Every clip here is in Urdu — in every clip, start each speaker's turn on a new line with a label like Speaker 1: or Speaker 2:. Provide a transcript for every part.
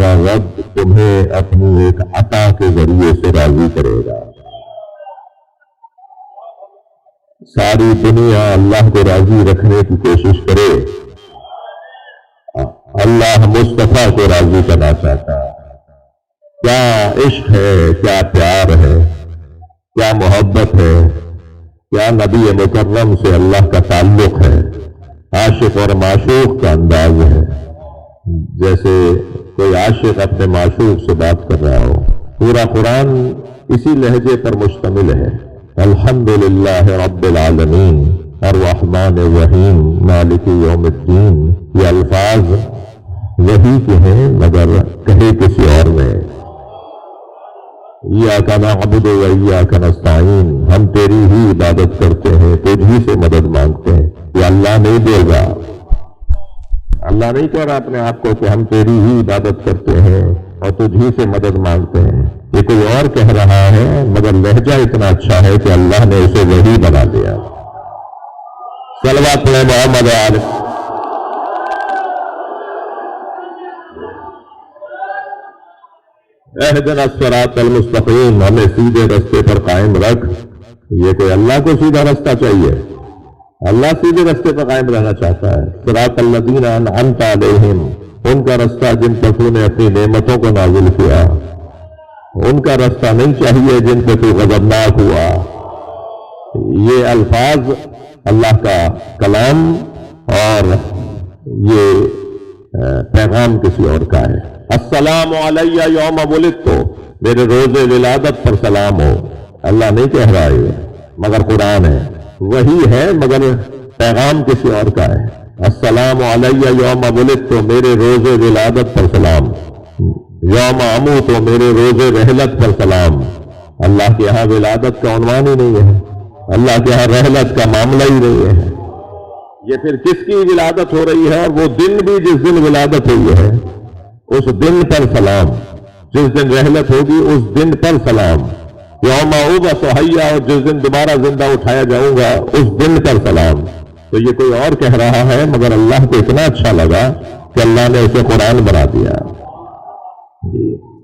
Speaker 1: تمہارا رب تمہیں اپنی ایک عطا کے ذریعے سے راضی کرے گا۔ ساری دنیا اللہ کو راضی رکھنے کی کوشش کرے، اللہ مصطفیٰ کو راضی کرنا چاہتا ہے۔ کیا عشق ہے، کیا پیار ہے، کیا محبت ہے، کیا نبی مکرم سے اللہ کا تعلق ہے۔ عاشق اور معشوق کا انداز ہے، جیسے کوئی عاشق اپنے معشوق سے بات کر رہا ہو۔ پورا قرآن اسی لہجے پر مشتمل ہے۔ الحمدللہ رب العالمین الرحمن الرحیم مالک یوم الدین، یہ الفاظ وہی کے ہیں مگر کہے کسی اور نے۔ ایاک نعبد و ایاک نستعین، ہم تیری ہی عبادت کرتے ہیں، تجھ ہی سے مدد مانگتے ہیں۔ یہ اللہ نہیں بول رہا، اللہ نہیں کہہ رہا اپنے آپ کو کہ ہم تیری ہی عبادت کرتے ہیں اور تجھ ہی سے مدد مانگتے ہیں۔ یہ کوئی اور کہہ رہا ہے مگر لہجہ اتنا اچھا ہے کہ اللہ نے اسے وہی بنا دیا۔ صلوات پڑھیں محمد علیہ۔ اہدنا الصراط المستقیم، ہمیں سیدھے رستے پر قائم رکھ۔ یہ کوئی اللہ کو سیدھا رستہ چاہیے؟ اللہ سیدھے رستے پر قائم رہنا چاہتا ہے۔ صراط الذین انعمت علیہم، ان کا رستہ جن پر تو نے اپنی نعمتوں کو نازل کیا، ان کا رستہ نہیں چاہیے جن پہ تو غضبناک ہوا۔ یہ الفاظ اللہ کا کلام اور یہ پیغام کسی اور کا ہے۔ السلام علیہ یوم ولدت، میرے روز ولادت پر سلام ہو۔ اللہ نہیں کہہ رہا ہے مگر قرآن ہے، وہی ہے مگر پیغام کسی اور کا ہے۔ السلام علیہ یوم ولدت، میرے روز ولادت پر سلام۔ یوم اموت، میرے روز رحلت پر سلام۔ اللہ کے یہاں ولادت کا عنوان ہی نہیں ہے، اللہ کے یہاں رحلت کا معاملہ ہی نہیں ہے۔ یہ پھر کس کی ولادت ہو رہی ہے؟ اور وہ دن بھی جس دن ولادت ہوئی ہے اس دن پر سلام، جس دن رحلت ہوگی اس دن پر سلام۔ یوم ابعث حیا، اور جس دن دوبارہ زندہ اٹھایا جاؤں گا اس دن پر سلام۔ تو یہ کوئی اور کہہ رہا ہے مگر اللہ کو اتنا اچھا لگا کہ اللہ نے اسے قرآن بنا دیا۔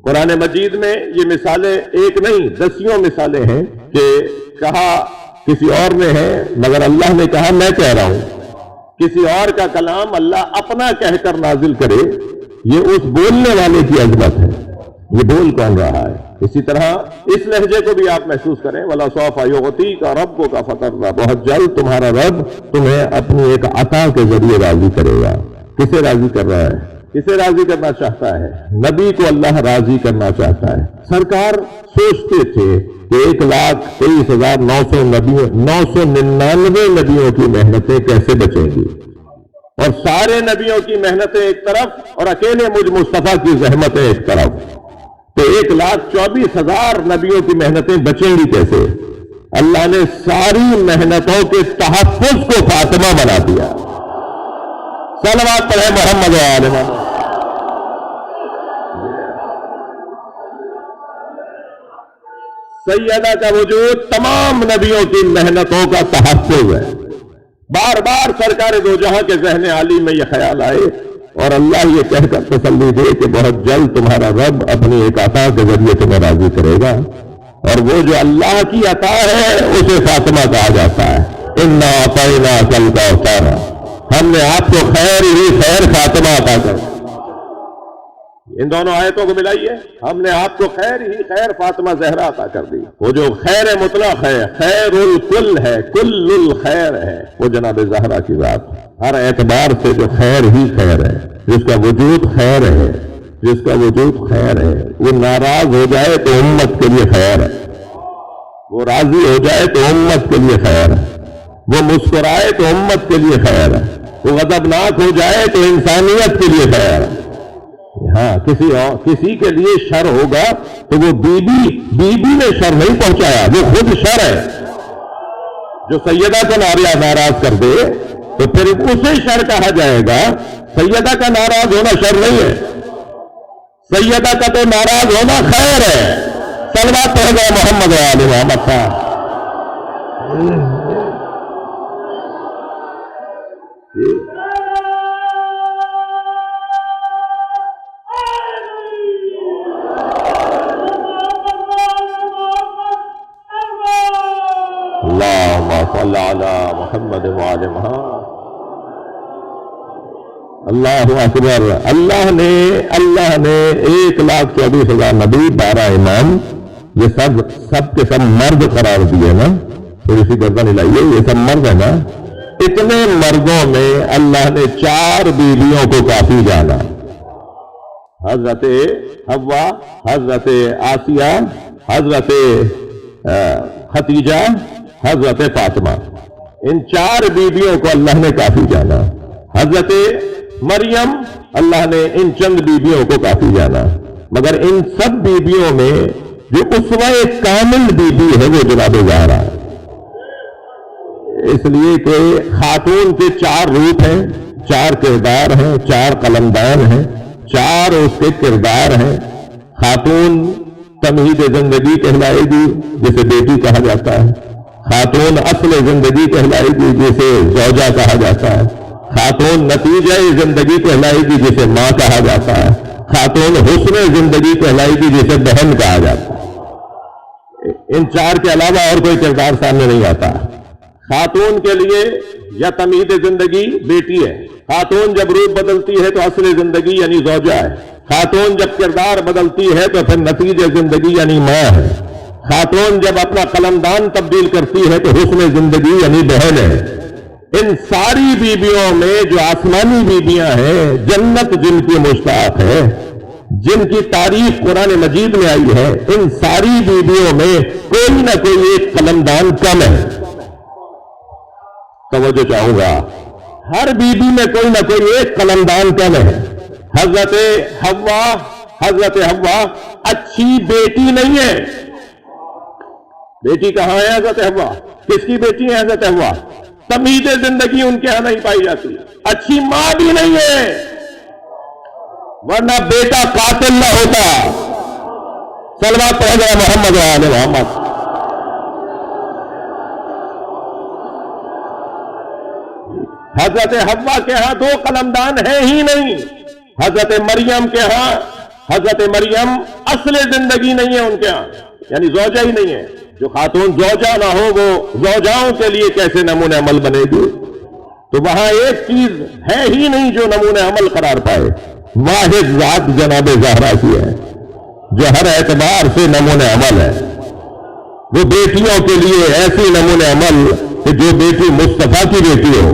Speaker 1: قرآن مجید میں یہ مثالیں ایک نہیں دسیوں مثالیں ہیں کہ کہا کسی اور نے ہے مگر اللہ نے کہا میں کہہ رہا ہوں۔ کسی اور کا کلام اللہ اپنا کہہ کر نازل کرے، یہ اس بولنے والے کی عظمت ہے۔ یہ بول کون رہا ہے؟ اسی طرح اس لہجے کو بھی آپ محسوس کریں، وَلَسَوْفَ يُعْطِيكَ رَبُّكَ فَتَرْضَىٰ، بہت جلد تمہارا رب تمہیں اپنی ایک عطا کے ذریعے راضی کرے گا۔ کسے راضی کر رہا ہے؟ کسے راضی کرنا چاہتا ہے؟ نبی کو اللہ راضی کرنا چاہتا ہے۔ سرکار سوچتے تھے کہ 1,23,999 نبیوں کی محنتیں کیسے بچیں گی، اور سارے نبیوں کی محنتیں ایک طرف اور اکیلے مجھ مصطفیٰ کی زحمتیں ایک طرف، تو 1,24,000 نبیوں کی محنتیں بچیں گی کیسے؟ اللہ نے ساری محنتوں کے تحفظ کو فاطمہ بنا دیا۔ صلوات پڑھیں محمد وآل محمد۔ سیدہ کا وجود تمام نبیوں کی محنتوں کا تحفظ ہے۔ بار بار سرکار دو جہاں کے ذہن عالی میں یہ خیال آئے اور اللہ یہ کہہ کر تسلی دے کہ بہت جلد تمہارا رب اپنی ایک عطا کے ذریعے تمہیں راضی کرے گا، اور وہ جو اللہ کی عطا ہے اسے فاطمہ کہا جاتا ہے۔ اِنَّا أَعْطَيْنَاكَ الْكَوْثَرَ، ہم نے آپ کو خیر ہی خیر فاطمہ عطا کر۔ ان دونوں آیتوں کو ملائیے، ہم نے آپ کو خیر ہی خیر فاطمہ زہرا عطا کر دی۔ وہ جو خیر مطلق ہے، خیر الکل ہے، کل الخیر ہے، وہ جناب زہرا کی ذات، ہر اعتبار سے جو خیر ہی خیر ہے، جس کا وجود خیر ہے، جس کا وجود خیر ہے۔ وہ ناراض ہو جائے تو امت کے لیے خیر ہے، وہ راضی ہو جائے تو امت کے لیے خیر ہے، وہ مسکرائے تو امت کے لیے خیر ہے، وہ غضبناک ہو جائے تو انسانیت کے لیے خیر ہے۔ ہاں کسی کے لیے شر ہوگا تو وہ بی بی نے شر نہیں پہنچایا، وہ خود شر ہے۔ جو سیدہ کو ناراض کر دے تو پھر اسے شر کہا جائے گا۔ سیدہ کا ناراض ہونا شر نہیں ہے، سیدہ کا تو ناراض ہونا خیر ہے۔ صلوات پڑھ گئے محمد وآل محمد صاحب۔ صل علی محمد وآل محمد. اللہ اکبر. اللہ نے 1,24,000 نبی، 12 امام، یہ سب کے سب مرد قرار دیے نا. تھوڑی سی گردن ہلائیے، یہ سب مرد ہے نا. اتنے مردوں میں اللہ نے 4 بیویوں کو کافی جانا. حضرت حوا، حضرت آسیہ، حضرت خدیجہ، حضرت فاطمہ. ان 4 بیویوں کو اللہ نے کافی جانا. حضرت مریم، اللہ نے ان چند بیویوں کو کافی جانا. مگر ان سب بیویوں میں جو اسوہ کامل بیوی ہے وہ جناب زہرا ہے. اس لیے کہ خاتون کے 4 روپ ہیں، 4 کردار ہیں، 4 قلمدان ہیں، 4 اس کے کردار ہیں. خاتون تمہید زندگی کہلائے گی جسے بیٹی کہا جاتا ہے. خاتون اصل زندگی کہلائے گی جسے زوجہ کہا جاتا ہے. خاتون نتیجہ زندگی کہلائے گی جسے ماں کہا جاتا ہے. خاتون حسن زندگی کہلائے گی جسے بہن کہا جاتا ہے. ان 4 کے علاوہ اور کوئی کردار سامنے نہیں آتا. خاتون کے لیے یا تمہید زندگی بیٹی ہے. خاتون جب روپ بدلتی ہے تو اصل زندگی یعنی زوجہ ہے. خاتون جب کردار بدلتی ہے تو پھر نتیجہ زندگی یعنی ماں ہے. خاتون جب اپنا قلمدان تبدیل کرتی ہے تو حسن زندگی یعنی بہن ہے. ان ساری بیویوں میں جو آسمانی بیویاں ہیں، جنت جن کی مشتاق ہے، جن کی تعریف قرآن مجید میں آئی ہے، ان ساری بیویوں میں کوئی نہ کوئی ایک قلمدان کم ہے. توجہ چاہوں گا، ہر بیوی میں کوئی نہ کوئی ایک قلمدان کم ہے. حضرت حوا اچھی بیٹی نہیں ہے. بیٹی کہاں ہے حضرت حوا؟ کس کی بیٹی ہے حضرت حوا؟ تمہید زندگی ان کے ہاں نہیں پائی جاتی. اچھی ماں بھی نہیں ہے، ورنہ بیٹا قاتل نہ ہوتا. صلوات پڑھ جائے محمد و آل محمد. حضرت حوا کے ہاں 2 قلمدان ہیں ہی نہیں. حضرت مریم کے ہاں، حضرت مریم اصل زندگی نہیں ہے ان کے ہاں، یعنی زوجہ ہی نہیں ہے. جو خاتون زوجہ نہ ہو وہ زوجاؤں کے لیے کیسے نمونہ عمل بنے گی؟ تو وہاں ایک چیز ہے ہی نہیں جو نمونہ عمل قرار پائے. واحد ذات جناب زہرا کی ہے جو ہر اعتبار سے نمونہ عمل ہے. وہ بیٹیوں کے لیے ایسی نمونہ عمل کہ جو بیٹی مصطفیٰ کی بیٹی ہو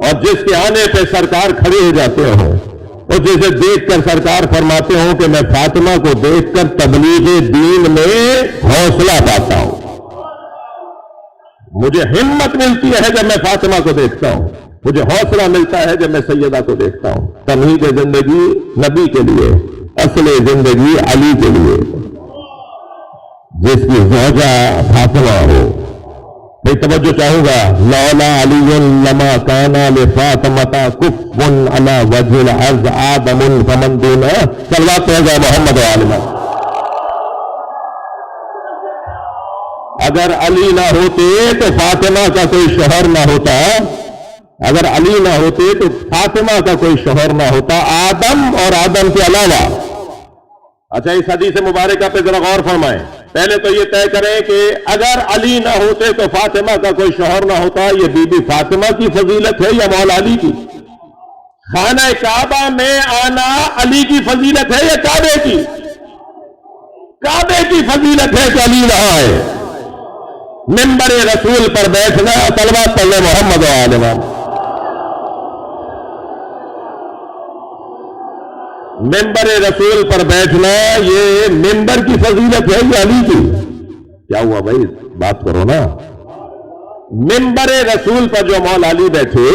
Speaker 1: اور جس کے آنے پہ سرکار کھڑے ہو جاتے ہوں اور جسے دیکھ کر سرکار فرماتے ہوں کہ میں فاطمہ کو دیکھ کر تبلیغ دین میں حوصلہ پاتا ہوں. مجھے ہمت ملتی ہے جب میں فاطمہ کو دیکھتا ہوں، مجھے حوصلہ ملتا ہے جب میں سیدہ کو دیکھتا ہوں. تمہید زندگی نبی کے لیے، اصل زندگی علی کے لیے، جس کی زوجہ فاطمہ ہو. میں توجہ چاہوں گا، لولا علی لما کان لفاطمۃ کف علی وجہ الارض آدم فمن دونہ. صلوات پڑھیں محمد و آل محمد. اگر علی نہ ہوتے تو فاطمہ کا کوئی شوہر نہ ہوتا. اگر علی نہ ہوتے تو فاطمہ کا کوئی شوہر نہ ہوتا، آدم اور آدم کے علاوہ. اچھا، اس حدیث مبارکہ پہ ذرا غور فرمائیں. پہلے تو یہ طے کریں کہ اگر علی نہ ہوتے تو فاطمہ کا کوئی شوہر نہ ہوتا. یہ بی بی فاطمہ کی فضیلت ہے یا مولا علی کی؟ خانہ کعبہ میں آنا علی کی فضیلت ہے یا کعبے کی؟ کعبے کی فضیلت ہے کہ علی وہاں ہے. منبر رسول پر بیٹھنا، صلوات پڑھیں محمد و آل محمد. ممبر رسول پر بیٹھنا یہ ممبر کی فضیلت ہے یا علی کی؟ کیا ہوا بھائی، بات کرو نا. ممبر رسول پر جو مولا علی بیٹھے،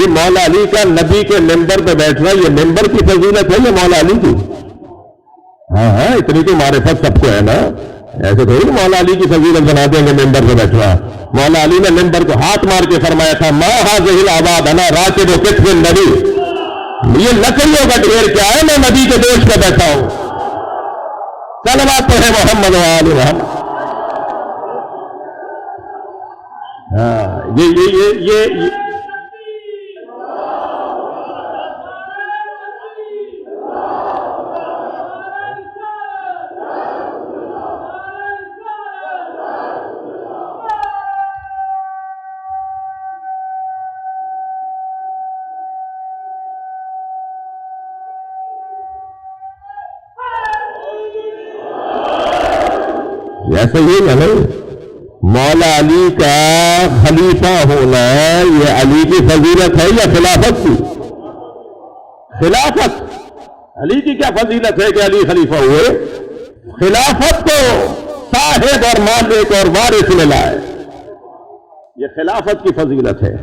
Speaker 1: یہ مولا علی کا نبی کے ممبر پہ بیٹھنا یہ ممبر کی فضیلت ہے یا مولا علی کی؟ ہاں، اتنی تو معرفت سب کو ہے نا. ایسے تھوڑی مولا علی کی فضیلت بنا دیں گے ممبر پہ بیٹھنا. مولا علی نے ممبر کو ہاتھ مار کے فرمایا تھا، ما ھذہ الآباد انا راکب کتف النبی. یہ لکڑیوں کا ڈھیر کیا ہے، میں نبی کے دوش پہ بیٹھا ہوں. صلوات پڑھیں محمد و آل محمد. ہاں، یہ ایسا ہی ہے نہیں، مولا علی کا خلیفہ ہونا یہ علی کی فضیلت ہے یا خلافت کی؟ خلافت. علی کی کیا فضیلت ہے کہ علی خلیفہ ہوئے؟ خلافت کو صاحب اور مالک اور وارث ملا ہے، یہ خلافت کی فضیلت ہے.